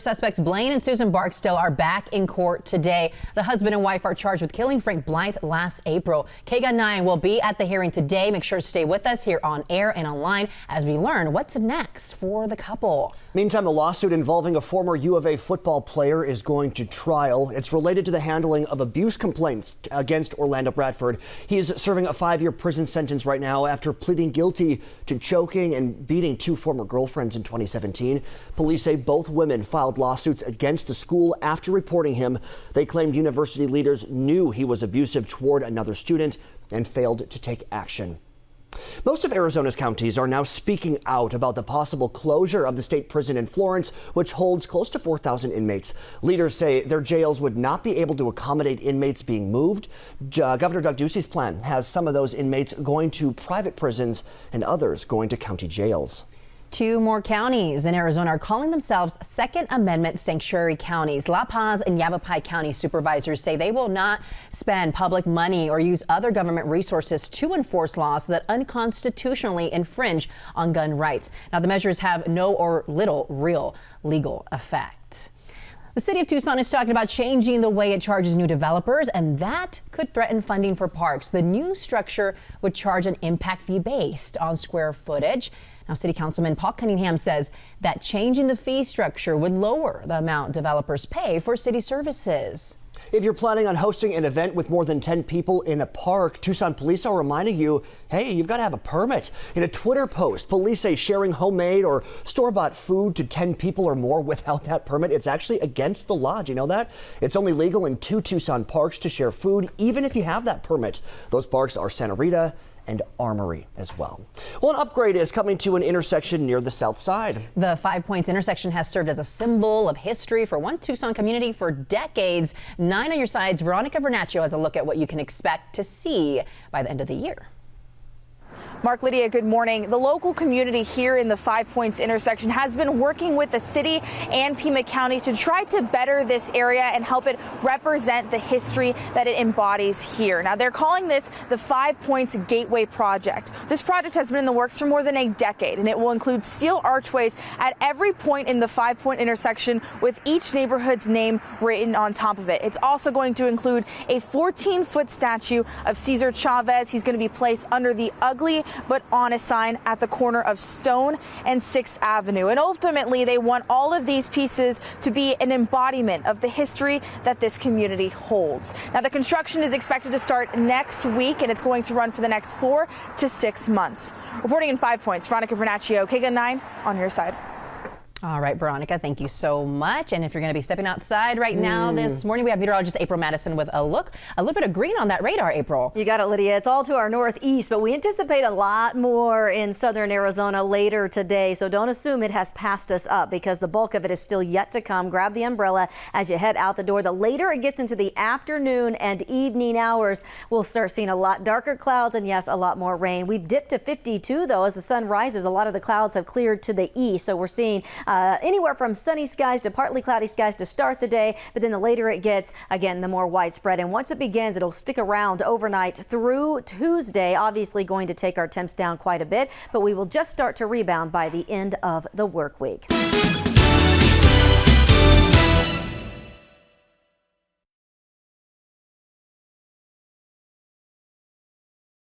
suspects Blaine and Susan Barksdale are back in court today. The husband and wife are charged with killing Frank Blythe last April. KGUN9 will be at the hearing today. Make sure to stay with us here on air and online as we learn what's next for the couple. Meantime, a lawsuit involving a former U of A football player is going to trial. It's related to the handling of abuse complaints against Orlando Bradford. He is serving a 5-year prison sentence right now after pleading guilty to choking and beating 2 former girlfriends in 2017. Police say both women filed lawsuits against the school after reporting him. They claimed university leaders knew he was abusive toward another student and failed to take action. Most of Arizona's counties are now speaking out about the possible closure of the state prison in Florence, which holds close to 4,000 inmates. Leaders say their jails would not be able to accommodate inmates being moved. Governor Doug Ducey's plan has some of those inmates going to private prisons and others going to county jails. 2 more counties in Arizona are calling themselves Second Amendment sanctuary counties. La Paz and Yavapai County supervisors say they will not spend public money or use other government resources to enforce laws that unconstitutionally infringe on gun rights. Now, the measures have no or little real legal effect. The city of Tucson is talking about changing the way it charges new developers, and that could threaten funding for parks. The new structure would charge an impact fee based on square footage. Now, City Councilman Paul Cunningham says that changing the fee structure would lower the amount developers pay for city services. If you're planning on hosting an event with more than 10 people in a park, Tucson police are reminding you, hey, you've got to have a permit. In a Twitter post, police say sharing homemade or store-bought food to 10 people or more without that permit, it's actually against the law. Do you know that? It's only legal in 2 Tucson parks to share food, even if you have that permit. Those parks are Santa Rita and Armory as well. Well, an upgrade is coming to an intersection near the south side. The 5 Points intersection has served as a symbol of history for one Tucson community for decades. 9 on Your Side's Veronica Vernaccio has a look at what you can expect to see by the end of the year. Mark, Lydia, good morning. The local community here in the 5 Points intersection has been working with the city and Pima County to try to better this area and help it represent the history that it embodies here. Now, they're calling this the 5 Points Gateway Project. This project has been in the works for more than a decade, and it will include steel archways at every point in the 5 Point intersection with each neighborhood's name written on top of it. It's also going to include a 14-foot statue of Cesar Chavez. He's going to be placed under the ugly but honest sign at the corner of Stone and 6th Avenue. And ultimately, they want all of these pieces to be an embodiment of the history that this community holds. Now, the construction is expected to start next week, and it's going to run for the next 4 to 6 months. Reporting in 5 Points, Veronica Vernaccio, KGUN9 On Your Side. All right, Veronica, thank you so much. And if you're going to be stepping outside right now this morning, we have meteorologist April Madison with a little bit of green on that radar, April. You got it, Lydia. It's all to our northeast, but we anticipate a lot more in southern Arizona later today. So don't assume it has passed us up because the bulk of it is still yet to come. Grab the umbrella as you head out the door. The later it gets into the afternoon and evening hours, we'll start seeing a lot darker clouds and, yes, a lot more rain. We've dipped to 52, though, as the sun rises. A lot of the clouds have cleared to the east, so we're seeing anywhere from sunny skies to partly cloudy skies to start the day, but then the later it gets, again, the more widespread. And once it begins, it'll stick around overnight through Tuesday, obviously going to take our temps down quite a bit, but we will just start to rebound by the end of the work week.